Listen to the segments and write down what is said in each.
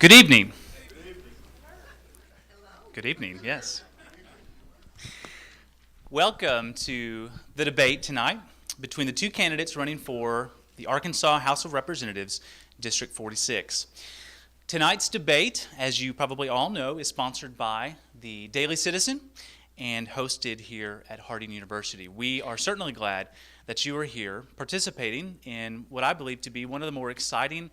Good evening. Good evening, yes. Welcome to the debate tonight between the two candidates running for the Arkansas House of Representatives, District 46. Tonight's debate, as you probably all know, is sponsored by the Daily Citizen and hosted here at Harding University. We are certainly glad that you are here participating in what I believe to be one of the more exciting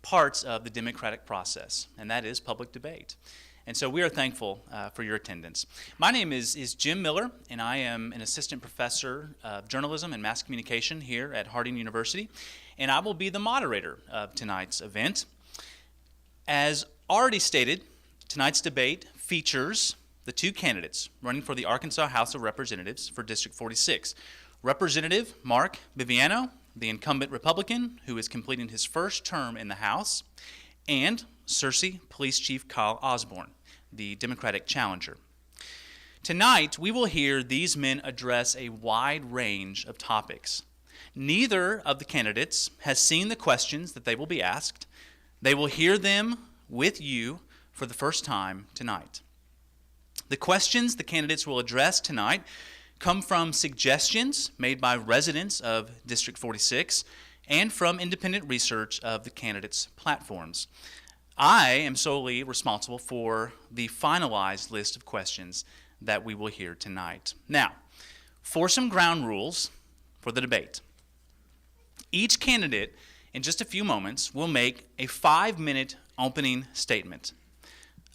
parts of the democratic process, and that is public debate. And so we are thankful for your attendance. My name is Jim Miller, and I am an assistant professor of journalism and mass communication here at Harding University, and I will be the moderator of tonight's event. As already stated, tonight's debate features the two candidates running for the Arkansas House of Representatives for District 46. Representative Mark Viviano, the incumbent Republican who is completing his first term in the House, and Searcy Police Chief Kyle Osborne, the Democratic challenger. Tonight, we will hear these men address a wide range of topics. Neither of the candidates has seen the questions that they will be asked. They will hear them with you for the first time tonight. The questions the candidates will address tonight come from suggestions made by residents of District 46 and from independent research of the candidates' platforms. I am solely responsible for the finalized list of questions that we will hear tonight. Now, for some ground rules for the debate. Each candidate, in just a few moments, will make a 5-minute opening statement.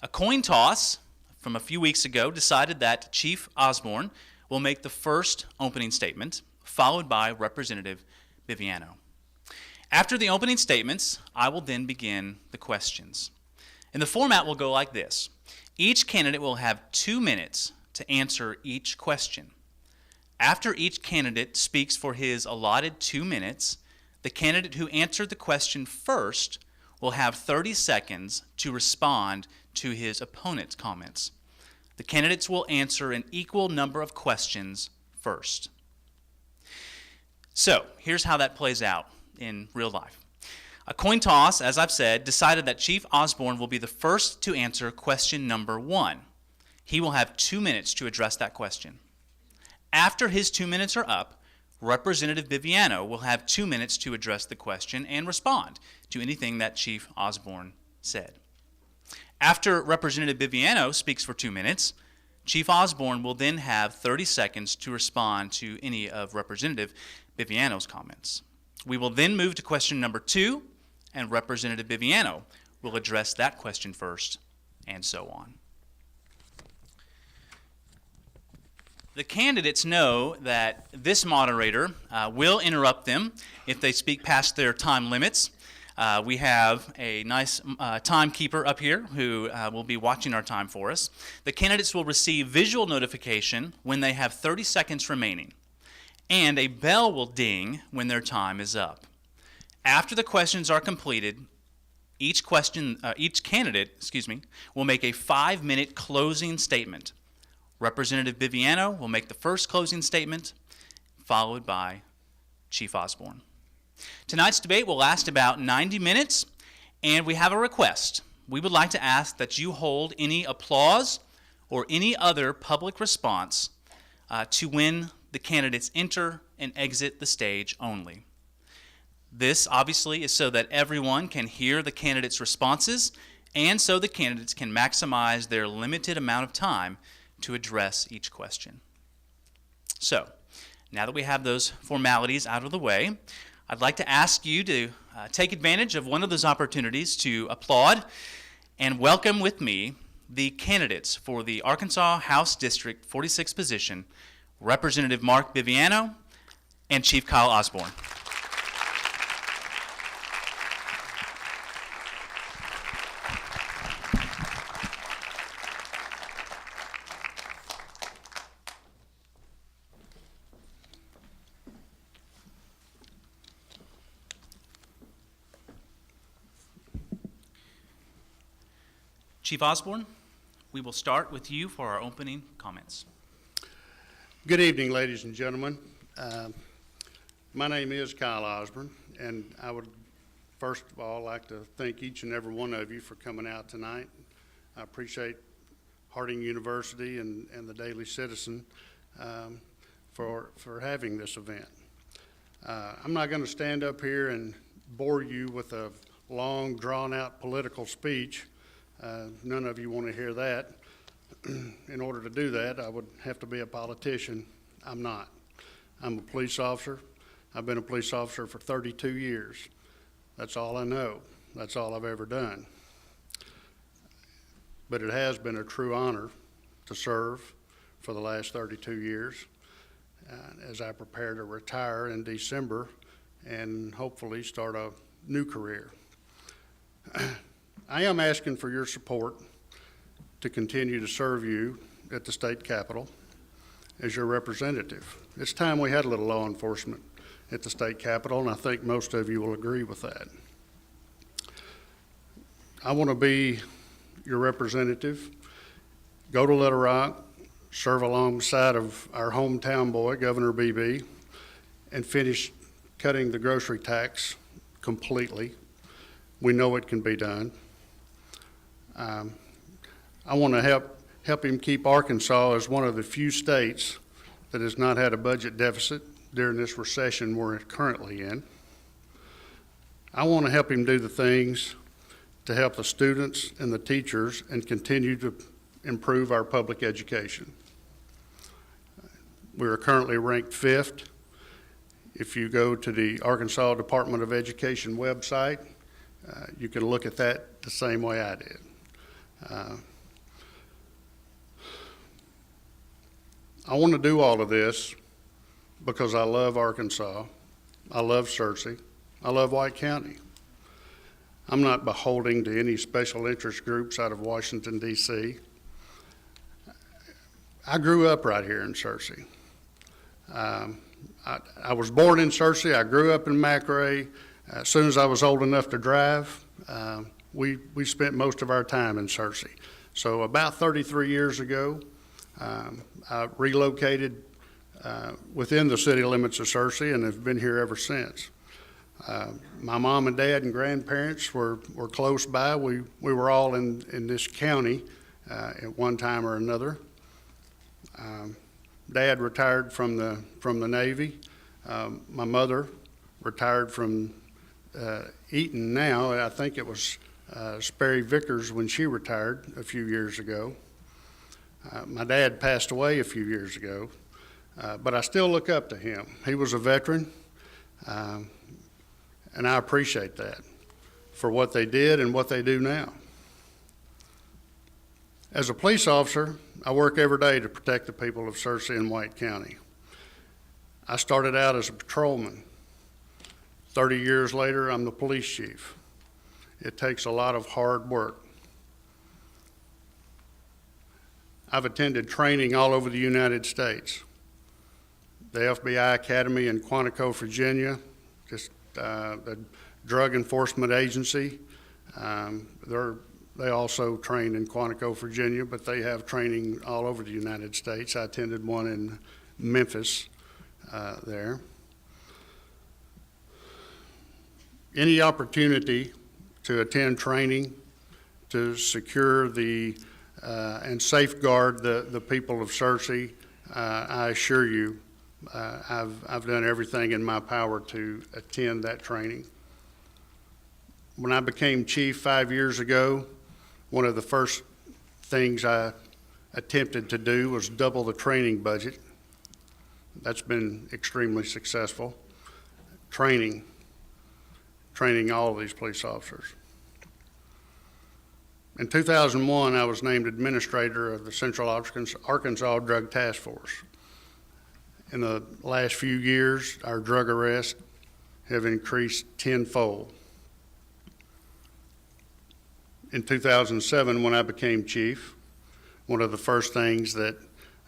A coin toss from a few weeks ago decided that Chief Osborne will make the first opening statement, followed by Representative Viviano. After the opening statements, I will then begin the questions. And the format will go like this. Each candidate will have 2 minutes to answer each question. After each candidate speaks for his allotted 2 minutes, the candidate who answered the question first will have 30 seconds to respond to his opponent's comments. The candidates will answer an equal number of questions first. So, here's how that plays out in real life. A coin toss, as I've said, decided that Chief Osborne will be the first to answer question number 1. He will have 2 minutes to address that question. After his 2 minutes are up, Representative Viviano will have 2 minutes to address the question and respond to anything that Chief Osborne said. After Representative Viviano speaks for 2 minutes, Chief Osborne will then have 30 seconds to respond to any of Representative Viviano's comments. We will then move to question number 2, and Representative Viviano will address that question first, and so on. The candidates know that this moderator will interrupt them if they speak past their time limits. We have a nice timekeeper up here who will be watching our time for us. The candidates will receive visual notification when they have 30 seconds remaining, and a bell will ding when their time is up. After the questions are completed, each candidate will make a 5-minute closing statement. Representative Viviano will make the first closing statement, followed by Chief Osborne. Tonight's debate will last about 90 minutes, and we have a request. We would like to ask that you hold any applause or any other public response to when the candidates enter and exit the stage only. This obviously is so that everyone can hear the candidates' responses and so the candidates can maximize their limited amount of time to address each question. So, now that we have those formalities out of the way, I'd like to ask you to take advantage of one of those opportunities to applaud and welcome with me the candidates for the Arkansas House District 46 position, Representative Mark Viviano and Chief Kyle Osborne. Chief Osborne, we will start with you for our opening comments. Good evening, ladies and gentlemen. My name is Kyle Osborne, and I would First of all, I'd like to thank each and every one of you for coming out tonight. I appreciate Harding University and the Daily Citizen for having this event. I'm not going to stand up here and bore you with a long, drawn-out political speech. None of you want to hear that. In order to do that, I would have to be a politician. I'm not. I'm a police officer. I've been a police officer for 32 years. That's all I know. That's all I've ever done. But it has been a true honor to serve for the last 32 years as I prepare to retire in December and hopefully start a new career. I am asking for your support to continue to serve you at the state capitol as your representative. It's time we had a little law enforcement at the state capitol, and I think most of you will agree with that. I want to be your representative, go to Little Rock, serve alongside of our hometown boy, Governor Beebe, and finish cutting the grocery tax completely. We know it can be done. I want to help him keep Arkansas as one of the few states that has not had a budget deficit during this recession we're currently in. I want to help him do the things to help the students and the teachers and continue to improve our public education. We are currently ranked 5th. If you go to the Arkansas Department of Education website, you can look at that the same way I did. I want to do all of this because I love Arkansas, I love Searcy, I love White County. I'm not beholden to any special interest groups out of Washington, D.C. I grew up right here in Searcy. I was born in Searcy, I grew up in McRae. As soon as I was old enough to drive, we spent most of our time in Searcy. So about 33 years ago, I relocated within the city limits of Searcy and have been here ever since. My mom and dad and grandparents were close by. We were all in this county at one time or another. Dad retired from the Navy. My mother retired from Eaton now. I think it was Sperry Vickers when she retired a few years ago. My dad passed away a few years ago, but I still look up to him. He was a veteran, and I appreciate that for what they did and what they do now. As a police officer, I work every day to protect the people of Searcy and White County. I started out as a patrolman. 30 years later, I'm the police chief. It takes a lot of hard work. I've attended training all over the United States. The FBI Academy in Quantico, Virginia, the Drug Enforcement Agency. They also train in Quantico, Virginia, but they have training all over the United States. I attended one in Memphis there. Any opportunity to attend training to secure and safeguard the people of Searcy, I assure you, I've done everything in my power to attend that training. When I became chief 5 years ago, one of the first things I attempted to do was double the training budget. That's been extremely successful. Training all of these police officers. In 2001, I was named administrator of the Central Arkansas Drug Task Force. In the last few years, our drug arrests have increased tenfold. In 2007, when I became chief, one of the first things that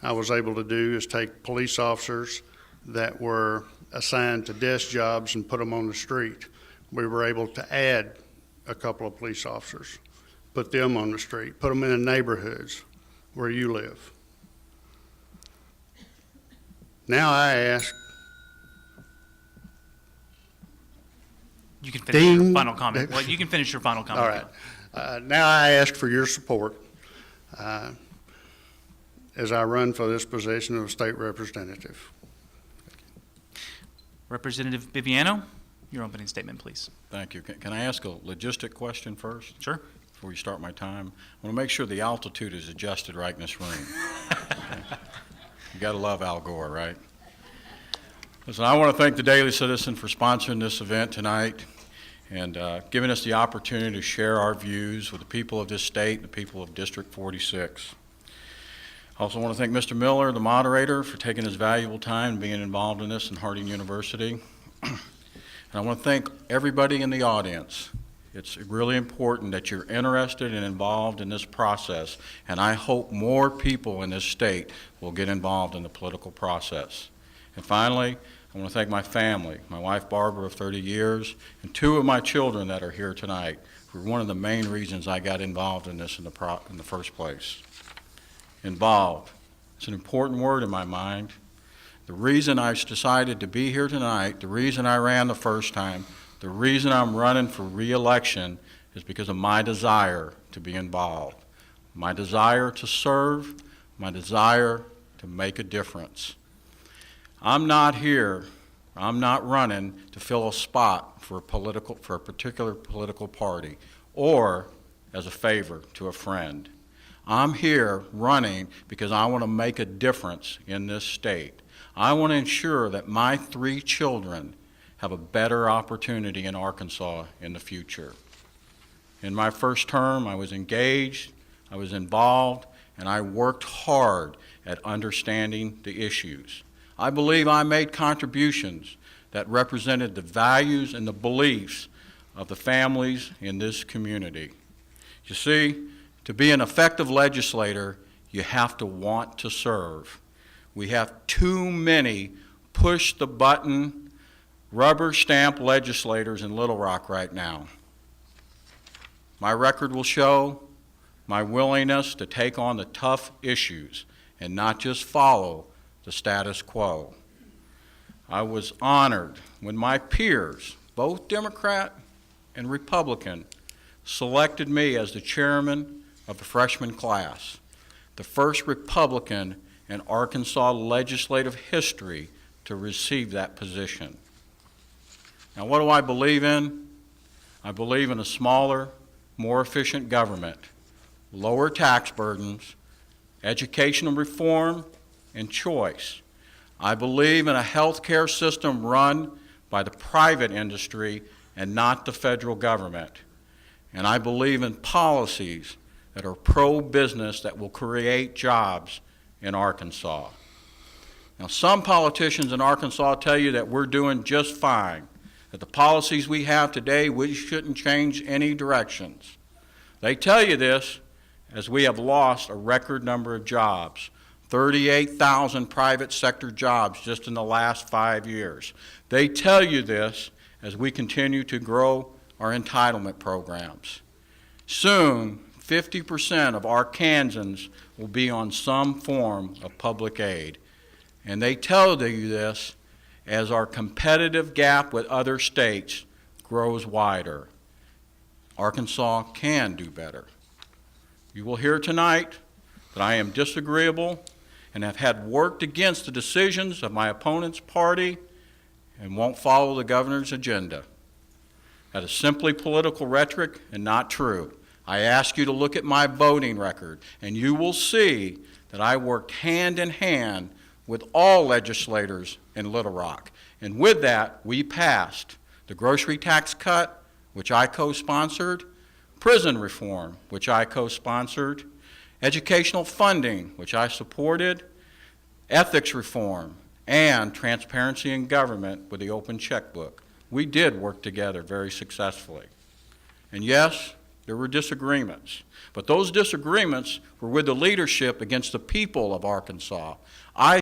I was able to do is take police officers that were assigned to desk jobs and put them on the street. We were able to add a couple of police officers, put them on the street, put them in the neighborhoods where you live. Now I ask, You can finish your Ding. final comment. Well, you can finish your final comment. All right. Now I ask for your support as I run for this position of state representative. Representative Biviano, your opening statement, please. Thank you. Can I ask a logistic question first? Sure. Before you start my time? I want to make sure the altitude is adjusted right in this room. You got to love Al Gore, right? Listen, I want to thank the Daily Citizen for sponsoring this event tonight and giving us the opportunity to share our views with the people of this state and the people of District 46. I also want to thank Mr. Miller, the moderator, for taking his valuable time and being involved in this in Harding University. And I want to thank everybody in the audience. It's really important that you're interested and involved in this process, and I hope more people in this state will get involved in the political process. And finally, I want to thank my family, my wife Barbara of 30 years, and 2 of my children that are here tonight, who are one of the main reasons I got involved in this in the first place. Involved. It's an important word in my mind. The reason I decided to be here tonight, the reason I ran the first time, the reason I'm running for re-election is because of my desire to be involved, my desire to serve, my desire to make a difference. I'm not here, I'm not running to fill a spot for a particular political party or as a favor to a friend. I'm here running because I want to make a difference in this state. I want to ensure that my 3 children have a better opportunity in Arkansas in the future. In my first term, I was engaged, I was involved, and I worked hard at understanding the issues. I believe I made contributions that represented the values and the beliefs of the families in this community. You see, to be an effective legislator, you have to want to serve. We have too many push-the-button, rubber-stamp legislators in Little Rock right now. My record will show my willingness to take on the tough issues and not just follow the status quo. I was honored when my peers, both Democrat and Republican, selected me as the chairman of the freshman class, the first Republican in Arkansas legislative history to receive that position. Now, what do I believe in? I believe in a smaller, more efficient government, lower tax burdens, educational reform, and choice. I believe in a health care system run by the private industry and not the federal government. And I believe in policies that are pro-business that will create jobs in Arkansas. Now, some politicians in Arkansas tell you that we're doing just fine, that the policies we have today, we shouldn't change any directions. They tell you this as we have lost a record number of jobs, 38,000 private sector jobs just in the last 5 years. They tell you this as we continue to grow our entitlement programs. Soon, 50% of Arkansans will be on some form of public aid. And they tell you this as our competitive gap with other states grows wider. Arkansas can do better. You will hear tonight that I am disagreeable and have had worked against the decisions of my opponent's party and won't follow the governor's agenda. That is simply political rhetoric and not true. I ask you to look at my voting record, and you will see that I worked hand in hand with all legislators in Little Rock. And with that, we passed the grocery tax cut, which I co-sponsored, prison reform, which I co-sponsored, educational funding, which I supported, ethics reform, and transparency in government with the open checkbook. We did work together very successfully. And yes, there were disagreements, but those disagreements were with the leadership against the people of Arkansas. I